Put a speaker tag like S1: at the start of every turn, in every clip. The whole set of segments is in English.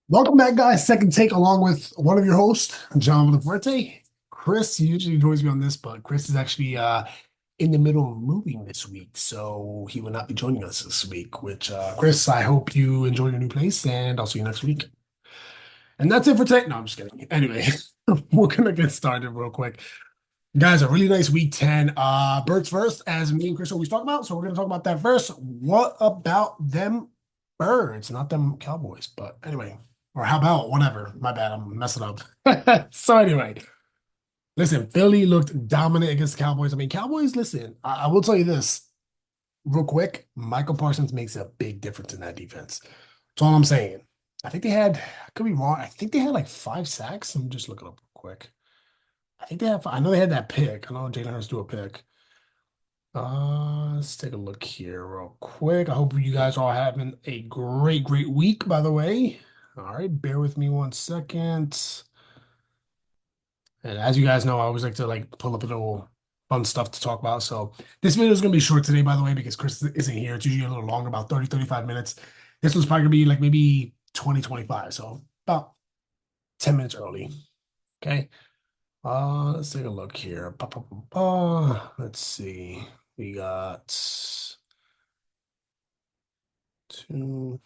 S1: Welcome back, guys. Second take along with one of your hosts, John Fuerte. Chris usually joins me on this, but Chris is actually in the middle of moving this week, so he will not be joining us this week. Which, Chris, I hope you enjoy your new place, and I'll see you next week. And that's it for tech. No, I'm just kidding. Anyway, we're gonna get started real quick. Guys, a really nice week 10. Birds first, as me and Chris always talk about. So we're gonna talk about that first. What about them birds? Not them Cowboys, but anyway. Or how about whatever? My bad, I'm messing up. So anyway, listen, Philly looked dominant against the Cowboys. I mean, Cowboys, listen, I will tell you this real quick. Michael Parsons makes a big difference in that defense. That's all I'm saying. I think they had, I could be wrong. I think they had like 5 sacks. I'm just looking up real quick. I think they have. I know they had that pick. I know Jalen Hurts do a pick. Let's take a look here real quick. I hope you guys are all having a great week, by the way. All right, bear with me 1 second. And as you guys know, I always like to pull up a little fun stuff to talk about. So this video is gonna be short today, by the way, because Chris isn't here. It's usually a little longer, about 35 minutes. This one's probably gonna be like maybe 25. So about 10 minutes early. Okay. Let's take a look here. Let's see. We got two.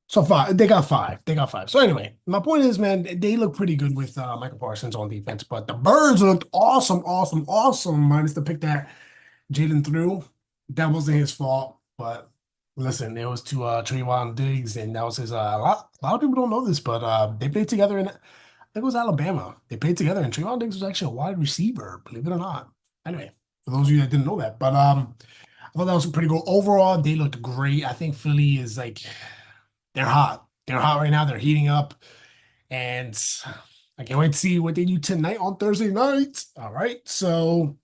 S1: So five. They got five. They got five. So anyway, my point is, man, they look pretty good with Michael Parsons on defense, but the Birds looked awesome. Minus the pick that Jaden threw. That wasn't his fault, but listen, it was to Trayvon Diggs, and that was his. A lot of people don't know this, but they played together in. I think it was Alabama. They played together, and Trayvon Diggs was actually a wide receiver, believe it or not. Anyway, for those of you that didn't know that, but I thought that was pretty cool. Overall, they looked great. I think Philly is like they're hot. They're hot right now. They're heating up, and I can't wait to see what they do tonight on Thursday night. All right, so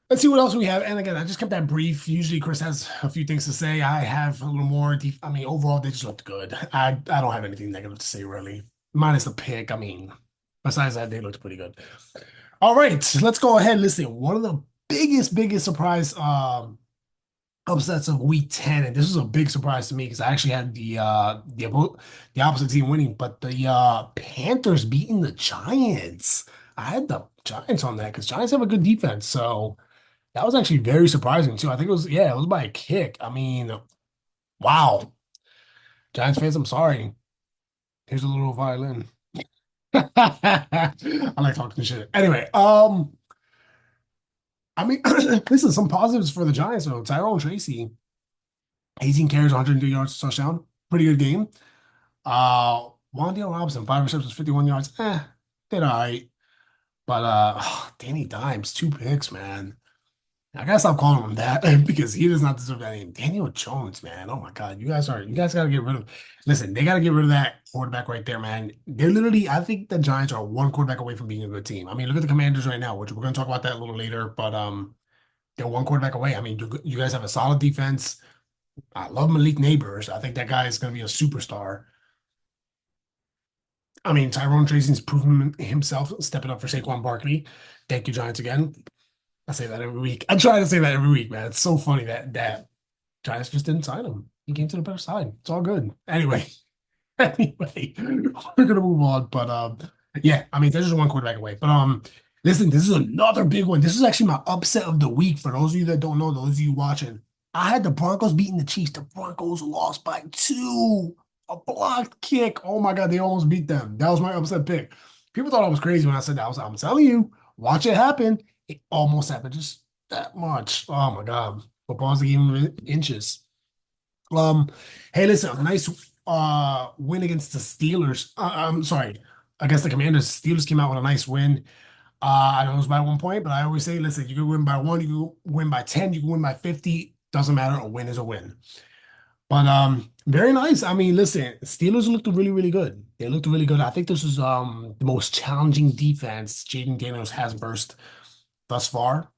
S1: let's see what else we have. And again, I just kept that brief. Usually, Chris has a few things to say. I have a little more. I mean, overall, they just looked good. I don't have anything negative to say really, minus the pick. I mean, besides that, they looked pretty good. All right, let's go ahead. Listen, one of the biggest surprise upsets of week 10, and this was a big surprise to me because I actually had the opposite team winning, but the Panthers beating the Giants. I had the Giants on that because Giants have a good defense, so that was actually very surprising too. I think it was by a kick. I mean, wow. Giants fans, I'm sorry. Here's a little violin. I like talking shit. Anyway, I mean, listen, some positives for the Giants though. Tyrone Tracy, 18 carries, 102 yards, touchdown. Pretty good game. Wan'Dale Robinson, 5 receptions, 51 yards. Did all right. But Danny Dimes, 2 picks, man. I gotta stop calling him that because he does not deserve that name. Daniel Jones, man. Oh my God. You guys gotta get rid of listen, they gotta get rid of that quarterback right there, man. They're literally, I think the Giants are one quarterback away from being a good team. I mean, look at the Commanders right now, which we're gonna talk about that a little later, but they're one quarterback away. I mean, you guys have a solid defense. I love Malik Neighbors. I think that guy is gonna be a superstar. I mean, Tyrone Tracy's proven himself stepping up for Saquon Barkley. Thank you, Giants, again. I say that every week. I try to say that every week, man. It's so funny that Giants just didn't sign him. He came to the better side. It's all good. Anyway, anyway, we're gonna move on. But yeah, I mean, there's just one quarterback away. But listen, this is another big one. This is actually my upset of the week. For those of you that don't know, those of you watching, I had the Broncos beating the Chiefs. The Broncos lost by 2. A blocked kick. Oh my God, they almost beat them. That was my upset pick. People thought I was crazy when I said that. I'm telling you, watch it happen. It almost happened, just that much. Oh my God. Football's the game of inches. Um, hey, listen, a nice win against the Steelers. I'm sorry, against the Commanders. Steelers came out with a nice win. I know it was by 1 point, but I always say, listen, you can win by 1, you can win by 10, you can win by 50. Doesn't matter. A win is a win. But very nice. I mean, listen, Steelers looked really good. They looked really good. I think this is the most challenging defense Jaden Daniels has versed thus far.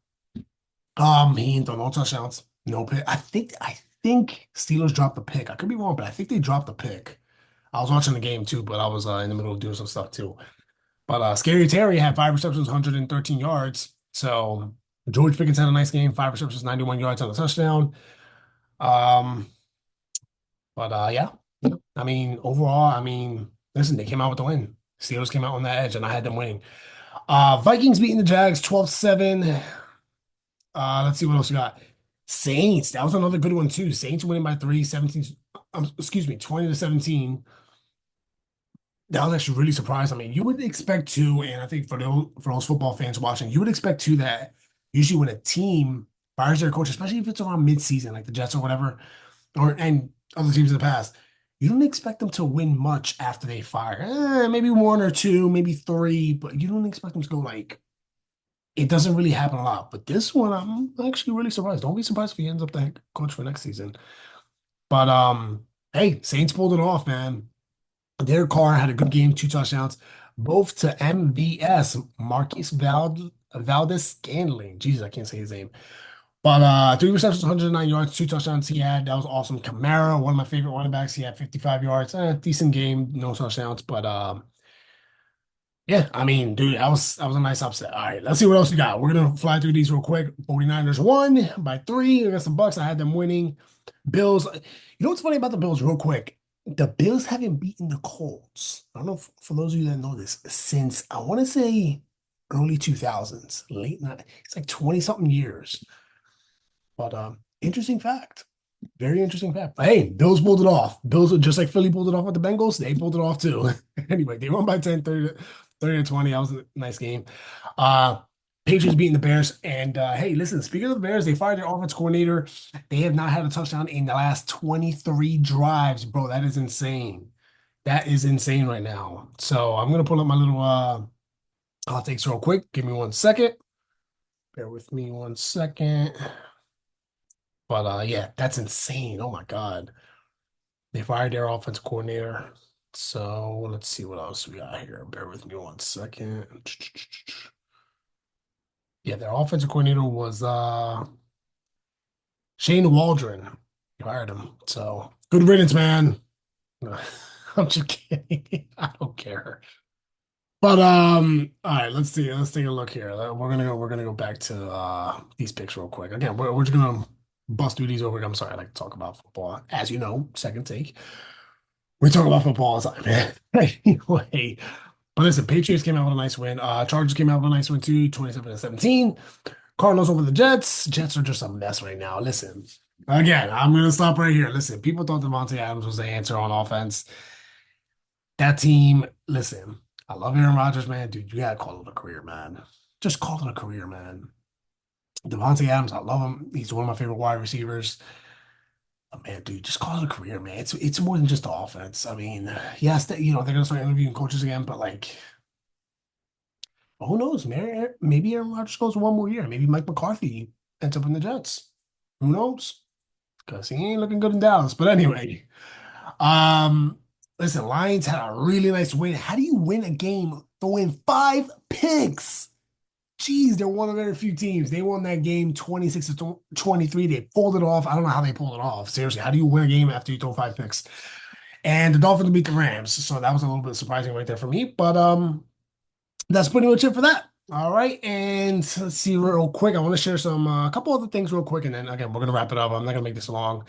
S1: He ain't throw no touchdowns, no pick. I think Steelers dropped the pick. I could be wrong, but I think they dropped the pick. I was watching the game too, but I was in the middle of doing some stuff too. But Scary Terry had 5 receptions, 113 yards. So George Pickens had a nice game, 5 receptions, 91 yards on a touchdown. Um, but yeah. I mean, overall, I mean, listen, they came out with the win. Steelers came out on that edge, and I had them winning. Vikings beating the Jags 12-7. Let's see what else we got. Saints, that was another good one too. Saints winning by 3, 17, excuse me, 20-17. That was actually really surprised. I mean, you would expect to, and I think for those football fans watching, you would expect to that usually when a team fires their coach, especially if it's around mid-season, like the Jets or whatever, and other teams in the past, you don't expect them to win much after they fire. Maybe one or two, maybe three, but you don't expect them to go like it doesn't really happen a lot. But this one, I'm actually really surprised. Don't be surprised if he ends up the head coach for next season. But hey, Saints pulled it off, man. Derek Carr had a good game, 2 touchdowns, both to MVS, Marquise Valdez-Scantling. Jesus, I can't say his name. But 3 receptions, 109 yards, 2 touchdowns he had. That was awesome. Kamara, one of my favorite running backs, he had 55 yards. Decent game, no touchdowns, but yeah, I mean, dude, that was a nice upset. All right, let's see what else we got. We're gonna fly through these real quick. 49ers won by 3 against the Bucks. I had them winning. Bills. You know what's funny about the Bills, real quick? The Bills haven't beaten the Colts. I don't know for those of you that know this, since I want to say early 2000s, late night. It's like 20 something years. But interesting fact. Very interesting fact. But hey, Bills pulled it off. Bills are just like Philly pulled it off with the Bengals. They pulled it off too. Anyway, they won by 10, 30 to 20. That was a nice game. Uh Patriots beating the Bears. And hey, listen, speaking of the Bears, they fired their offense coordinator. They have not had a touchdown in the last 23 drives, bro. That is insane. That is insane right now. So I'm gonna pull up my little hot takes real quick. Give me 1 second. Bear with me 1 second. But yeah, that's insane. Oh my God. They fired their offensive coordinator. So let's see what else we got here. Bear with me 1 second. Yeah, their offensive coordinator was Shane Waldron. You hired him. So good riddance, man. I'm just kidding. I don't care. But all right, let's see. Let's take a look here. We're gonna go back to these picks real quick. Again, we're just gonna bust through these over. I'm sorry, I like to talk about football. As you know, second take. We talk about football all the time, man. Anyway, but listen, Patriots came out with a nice win. Chargers came out with a nice win too, 27-17. Cardinals over the Jets. Jets are just a mess right now. Listen, again, I'm gonna stop right here. Listen, people thought Davante Adams was the answer on offense. That team, listen, I love Aaron Rodgers, man. Dude, you gotta call it a career, man. Just call it a career, man. Davante Adams, I love him. He's one of my favorite wide receivers. Oh, man, dude, just call it a career, man. It's more than just the offense. I mean, yes, they're gonna start interviewing coaches again, but like, who knows? Maybe Aaron Rodgers goes 1 more year. Maybe Mike McCarthy ends up in the Jets. Who knows? Because he ain't looking good in Dallas. But anyway, um, listen, Lions had a really nice win. How do you win a game throwing 5 picks? Jeez, they're one of very few teams. They won that game 26-23. They pulled it off. I don't know how they pulled it off. Seriously, how do you win a game after you throw 5 picks? And the Dolphins beat the Rams. So that was a little bit surprising right there for me. But that's pretty much it for that. All right. And let's see real quick. I want to share some a couple other things real quick. And then again, we're gonna wrap it up. I'm not gonna make this long.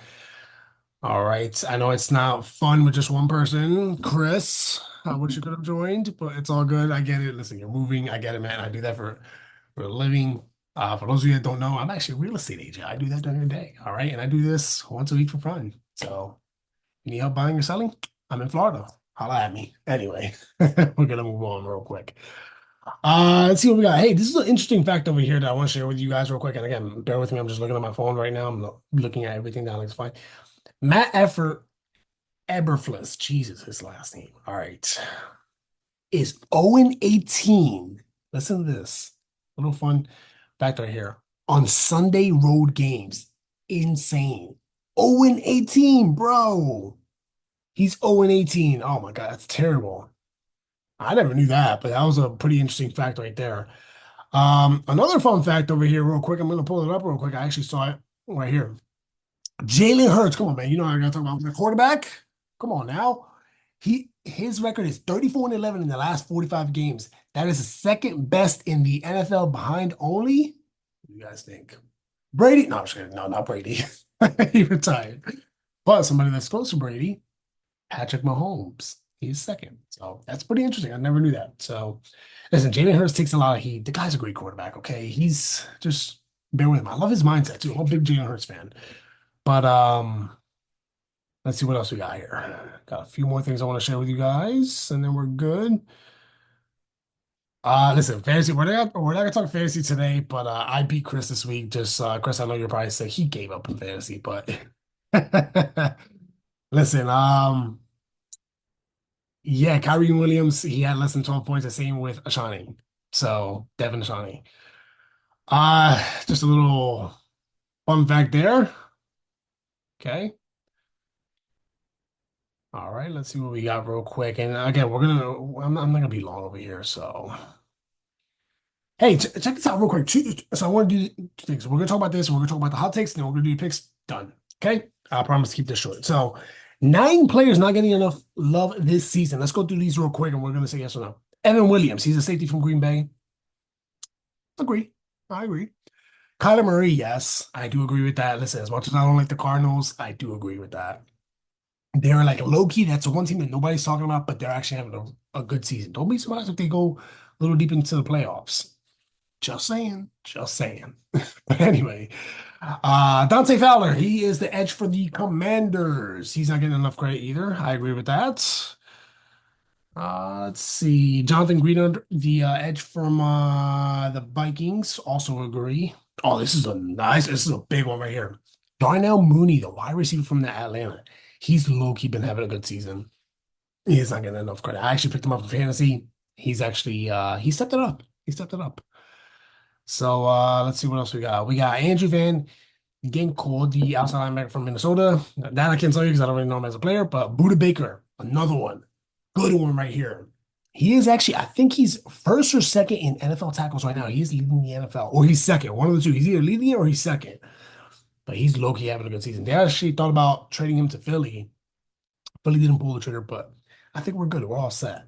S1: All right. I know it's not fun with just one person, Chris. I wish you could have joined, but it's all good. I get it. Listen, you're moving. I get it, man. I do that for a living. For those of you that don't know, I'm actually a real estate agent. I do that during the day. All right. And I do this once a week for fun. So you need help buying or selling? I'm in Florida. Holla at me. Anyway, we're gonna move on real quick. Let's see what we got. Hey, this is an interesting fact over here that I want to share with you guys real quick. And again, bear with me. I'm just looking at my phone right now. I'm looking at everything down. It's fine. Matt Eberflus, Jesus, his last name. All right, is 0-18. Listen to this. Little fun fact right here. On Sunday road games. Insane. 0-18, bro. He's 0-18. Oh my God, that's terrible. I never knew that, but that was a pretty interesting fact right there. Another fun fact over here, real quick. I'm gonna pull it up real quick. I actually saw it right here. Jalen Hurts, come on, man. You know I gotta talk about the quarterback. Come on now. His record is 34-11 in the last 45 games. That is the second best in the NFL behind only. What do you guys think? Brady? No, I'm just kidding. No, not Brady. He retired. But somebody that's close to Brady. Patrick Mahomes. He's second. So that's pretty interesting. I never knew that. So listen, Jalen Hurts takes a lot of heat. The guy's a great quarterback, okay? He's just bear with him. I love his mindset too. I'm a big Jalen Hurts fan. But let's see what else we got here. Got a few more things I want to share with you guys, and then we're good. Listen, fantasy, we're not gonna talk fantasy today, but I beat Chris this week. Just Chris, I know you're probably saying he gave up on fantasy, but listen, yeah, Kyrie Williams, he had less than 12 points, the same with Ashani. So Devin Ashani. Just a little fun fact there. Okay. All right, let's see what we got real quick. And again, I'm not gonna be long over here, so hey, check this out real quick. So I want to do two things. We're gonna talk about this. We're gonna talk about the hot takes, and then we're gonna do the picks. Done. Okay. I promise to keep this short. So, 9 players not getting enough love this season. Let's go through these real quick, and we're gonna say yes or no. Evan Williams, he's a safety from Green Bay. Agree. I agree. Kyler Murray, yes, I do agree with that. Listen, as much as I don't like the Cardinals, I do agree with that. They're like low key. That's the one team that nobody's talking about, but they're actually having a good season. Don't be surprised if they go a little deep into the playoffs. Just saying, just saying. But anyway, Dante Fowler, he is the edge for the Commanders. He's not getting enough credit either. I agree with that. Let's see. Jonathan Greenard, the edge from the Vikings, also agree. Oh, this is a big one right here. Darnell Mooney, the wide receiver from the Atlanta. He's low-key been having a good season. He is not getting enough credit. I actually picked him up in fantasy. He's actually he stepped it up. He stepped it up. So let's see what else we got. We got Andrew Van Ginkel, the outside linebacker from Minnesota. That I can't tell you because I don't really know him as a player, but Buda Baker, another one. Good one right here. He is actually, I think he's first or second in NFL tackles right now. He's leading the NFL, or he's second. One of the two. He's either leading it or he's second. But he's low-key having a good season. They actually thought about trading him to Philly. Philly didn't pull the trigger, but I think we're good. We're all set.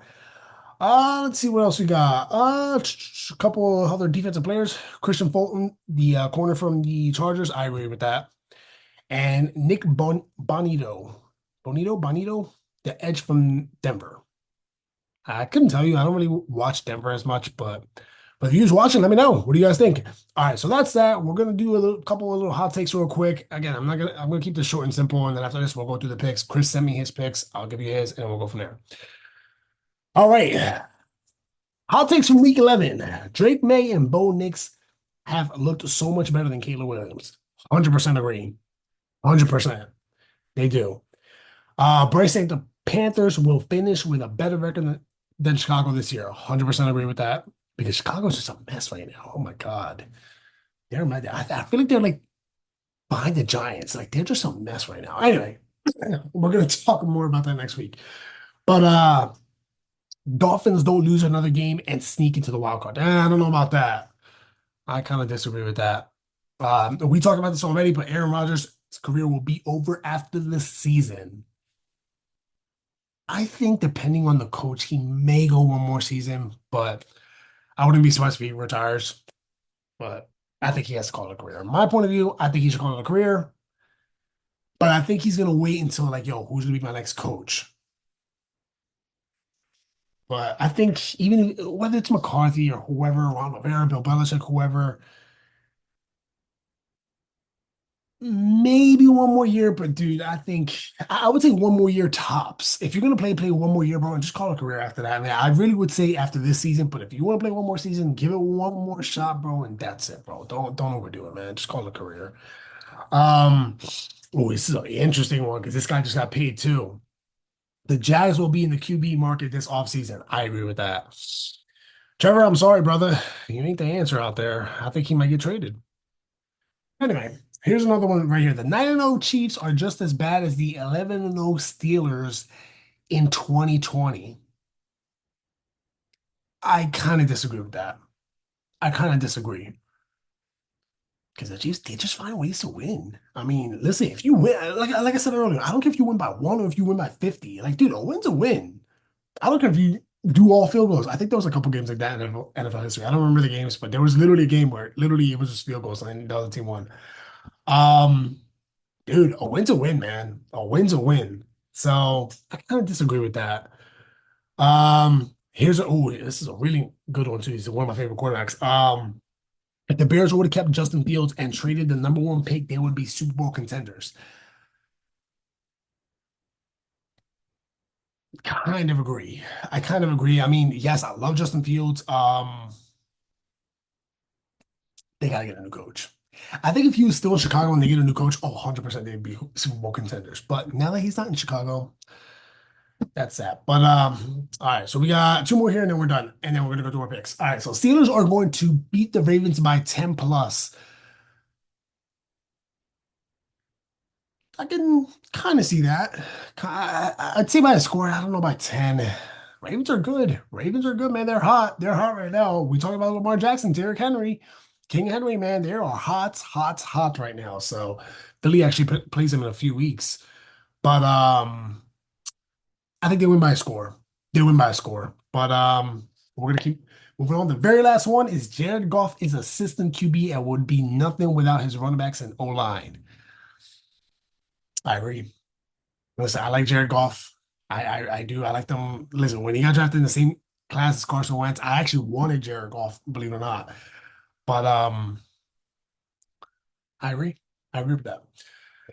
S1: Let's see what else we got. A couple other defensive players. Christian Fulton, the corner from the Chargers. I agree with that. And Nick Bonito, the edge from Denver. I couldn't tell you. I don't really watch Denver as much, but if you was watching, let me know. What do you guys think? All right, so that's that. We're gonna do couple of little hot takes real quick. Again, I'm gonna keep this short and simple, and then after this, we'll go through the picks. Chris sent me his picks. I'll give you his, and we'll go from there. All right. Hot takes from week 11. Drake May and Bo Nix have looked so much better than Caleb Williams. 100% agree. 100%. They do. Bryce saying the Panthers will finish with a better record than Chicago this year. 100% agree with that because Chicago's just a mess right now. Oh my God. They're mad. I feel like they're like behind the Giants. Like they're just a mess right now. Anyway, we're going to talk more about that next week. But Dolphins don't lose another game and sneak into the wild card. I don't know about that. I kind of disagree with that. We talked about this already, but Aaron Rodgers' career will be over after this season. I think depending on the coach, he may go one more season, but I wouldn't be surprised if he retires. But I think he has to call it a career. In my point of view, I think he should call it a career. But I think he's gonna wait until like, yo, who's gonna be my next coach? But I think even whether it's McCarthy or whoever, Ron Rivera, Bill Belichick, whoever, maybe one more year. But dude, I think I would say one more year tops. If you're gonna play one more year, bro, and just call it a career after that. I mean, I really would say after this season. But if you want to play one more season, give it one more shot, bro, and that's it, bro. Don't overdo it, man. Just call it a career. Um, oh, this is an interesting one because this guy just got paid too. The Jags will be in the QB market this offseason. I agree with that. Trevor, I'm sorry, brother. You ain't the answer out there. I think he might get traded. Anyway, here's another one right here. The 9-0 Chiefs are just as bad as the 11-0 Steelers in 2020. I kind of disagree with that. I kind of disagree. Because the Chiefs, they just find ways to win. I mean, listen, if you win, like I said earlier, I don't care if you win by one or if you win by 50. Like, dude, a win's a win. I don't care if you do all field goals. I think there was a couple games like that in NFL history. I don't remember the games, but there was literally a game where literally it was just field goals and the other team won. Um, dude, a win's a win, man. A win's a win. So I kind of disagree with that. This is a really good one too. He's one of my favorite quarterbacks. If the Bears would have kept Justin Fields and traded the number one pick, they would be Super Bowl contenders. Kind of agree. I kind of agree. I mean, yes, I love Justin Fields. They gotta get a new coach. I think if he was still in Chicago and they get a new coach, oh, 100% they'd be Super Bowl contenders. But now that he's not in Chicago, that's that. But all right, so we got two more here and then we're done. And then we're gonna go through our picks. All right, so Steelers are going to beat the Ravens by 10 plus. I can kind of see that. I'd say by a score, I don't know, by 10. Ravens are good. Ravens are good, man. They're hot. They're hot right now. We talk about Lamar Jackson, Derrick Henry, King Henry, man. They are hot, hot, hot right now. So Philly actually plays them in a few weeks. But I think they win by a score. They win by a score. But we're gonna keep moving on. The very last one is Jared Goff is assistant QB and would be nothing without his running backs and O line. I agree. Listen, I like Jared Goff. I do. I like them. Listen, when he got drafted in the same class as Carson Wentz, I actually wanted Jared Goff, believe it or not. But I agree. I agree with that.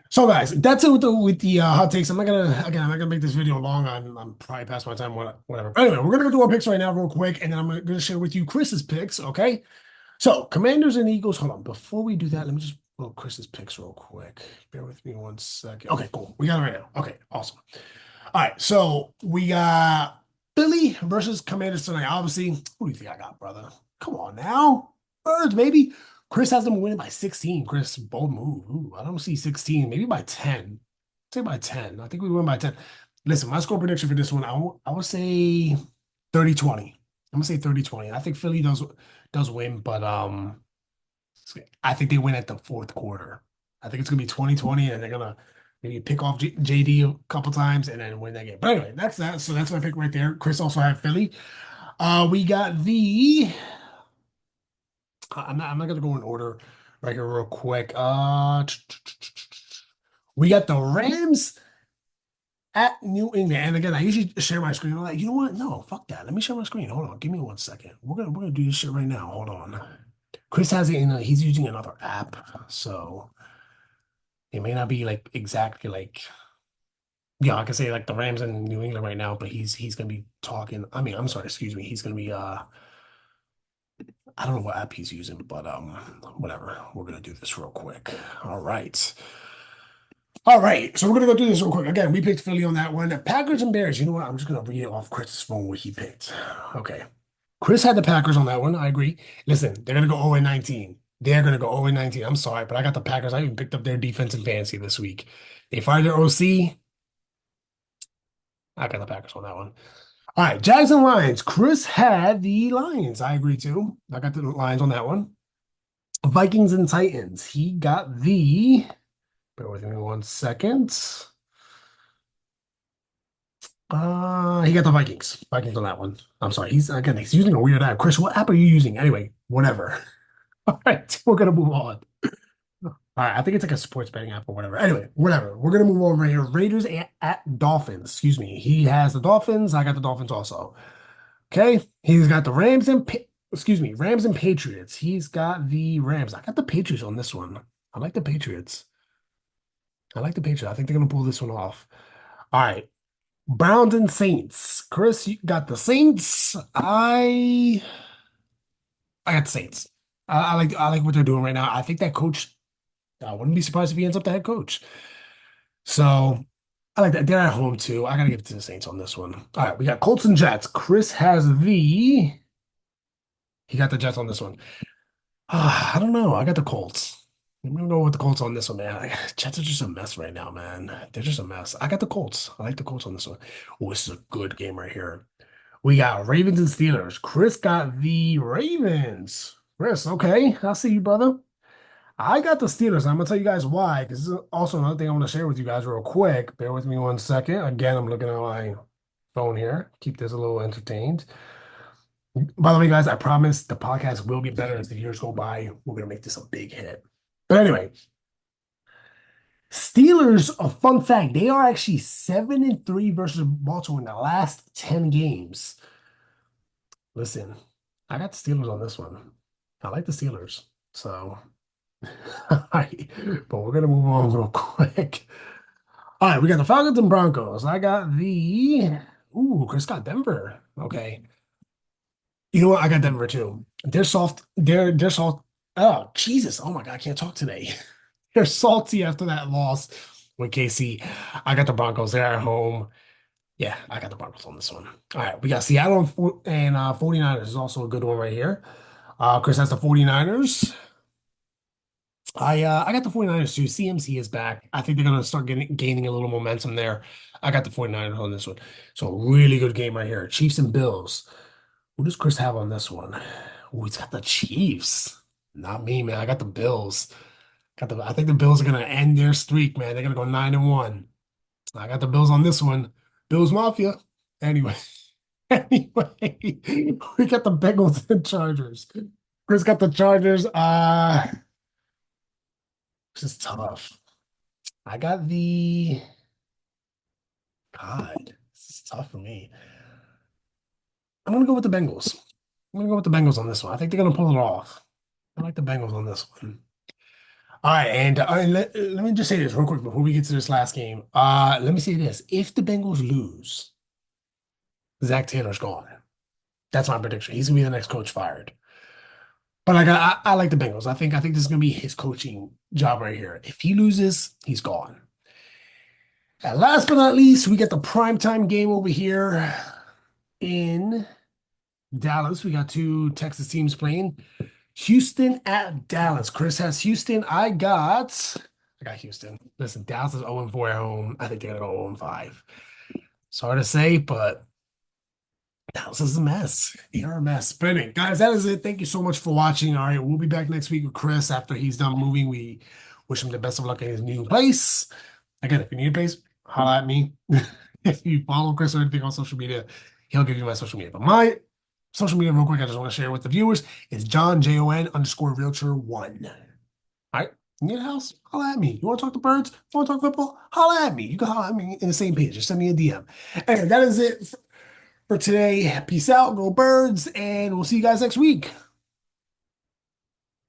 S1: So guys, that's it with the hot takes. I'm not gonna make this video long. I'm probably past my time, whatever. Anyway, we're gonna go through our picks right now, real quick, and then I'm gonna share with you Chris's picks. Okay. So Commanders and Eagles. Hold on. Before we do that, let me just pull up Chris's picks real quick. Bear with me one second. Okay, cool. We got it right now. Okay, awesome. All right, so we got Philly versus Commanders tonight. Obviously, who do you think I got, brother? Come on now. Birds, maybe. Chris has them winning by 16. Chris, bold move. Ooh, I don't see 16, maybe by 10. Say by 10. I think we win by 10. Listen, my score prediction for this one, I would say 30-20. I'm gonna say 30-20. I think Philly does win, but I think they win at the fourth quarter. I think it's gonna be 20-20, and they're gonna maybe pick off JD a couple times and then win that game. But anyway, that's that. So that's my pick right there. Chris also had Philly. We got the. I'm not gonna go in order right here real quick. We got the Rams at New England. And again, I usually share my screen. I'm like, you know what? No, fuck that. Let me share my screen. Hold on. Give me one second. We're gonna do this shit right now. Hold on. Chris has it in he's using another app, so it may not be like exactly like yeah, I can say like the Rams in New England right now, but he's gonna be talking. I mean, I'm sorry, excuse me. He's gonna be I don't know what app he's using, but whatever. We're gonna do this real quick. All right. All right. So we're gonna go through this real quick. Again, we picked Philly on that one. Packers and Bears. You know what? I'm just gonna read it off Chris's phone what he picked. Okay. Chris had the Packers on that one. I agree. Listen, they're gonna go 0-19. They're gonna go 0-19. I'm sorry, but I got the Packers. I even picked up their defense in fantasy this week. They fired their OC. I got the Packers on that one. All right, Jags and Lions. Chris had the Lions. I agree too. I got the Lions on that one. Vikings and Titans. He got the. Bear with me one second. He got the Vikings. Vikings on that one. I'm sorry. He's using a weird app. Chris, what app are you using? Anyway, whatever. All right, we're gonna move on. All right, I think it's like a sports betting app or whatever. Anyway, whatever. We're gonna move on right here. Raiders at Dolphins. Excuse me. He has the Dolphins. I got the Dolphins also. Okay. He's got the Rams and Patriots. He's got the Rams. I got the Patriots on this one. I like the Patriots. I like the Patriots. I think they're gonna pull this one off. All right. Browns and Saints. Chris, you got the Saints. I got the Saints. I like what they're doing right now. I think that coach. I wouldn't be surprised if he ends up the head coach. So I like that. They're at home too. I gotta give it to the Saints on this one. All right, we got Colts and Jets. Chris has he got the Jets on this one. I don't know. I got the Colts. I'm gonna go with the Colts on this one, man. Jets are just a mess right now, man. They're just a mess. I got the Colts. I like the Colts on this one. Oh, this is a good game right here. We got Ravens and Steelers. Chris got the Ravens. Chris, okay. I see you, brother. I got the Steelers. And I'm gonna tell you guys why, because this is also another thing I want to share with you guys real quick. Bear with me one second. Again, I'm looking at my phone here. Keep this a little entertained. By the way, guys, I promise the podcast will get better as the years go by. We're gonna make this a big hit. But anyway, Steelers, a fun fact, they are actually 7-3 versus Baltimore in the last 10 games. Listen, I got the Steelers on this one. I like the Steelers. So, all right, but we're gonna move on real quick. All right, we got the Falcons and Broncos. I got the Chris got Denver. Okay. You know what? I got Denver too. They're soft. They're soft. Oh, Jesus. Oh my God, I can't talk today. They're salty after that loss with KC. I got the Broncos. They're at home. Yeah, I got the Broncos on this one. All right, we got Seattle and 49ers is also a good one right here. Chris has the 49ers. I got the 49ers too. CMC is back. I think they're gonna start gaining a little momentum there. I got the 49ers on this one. So really good game right here. Chiefs and Bills. Who does Chris have on this one? Oh, he's got the Chiefs. Not me, man. I got the Bills. I think the Bills are gonna end their streak, man. They're gonna go 9-1. I got the Bills on this one. Bills Mafia. Anyway, anyway, we got the Bengals and Chargers. Chris got the Chargers. This is tough. I got the God. This is tough for me. I'm gonna go with the Bengals. I'm gonna go with the Bengals on this one. I think they're gonna pull it off. I like the Bengals on this one. All right, and let me just say this real quick before we get to this last game. Let me say this: if the Bengals lose, Zach Taylor's gone. That's my prediction. He's gonna be the next coach fired. But I like the Bengals. I think this is gonna be his coaching job right here. If he loses, he's gone. And last but not least, we get the primetime game over here in Dallas. We got two Texas teams playing. Houston at Dallas. Chris has Houston. I got Houston. Listen, Dallas is 0-4 at home. I think they're gonna go 0-5. Sorry to say, but Dallas is a mess. They are a mess. But anyway, guys, that is it. Thank you so much for watching. All right, we'll be back next week with Chris after he's done moving. We wish him the best of luck in his new place. Again, if you need a place, holla at me. If you follow Chris or anything on social media, he'll give you my social media. But my social media, real quick, I just want to share with the viewers is John_Realtor1. All right. You need a house? Holla at me. You want to talk to birds? You want to talk football? Holla at me. You can holla at me in the same page. Just send me a DM. And that is it for today. Peace out. Go birds. And we'll see you guys next week.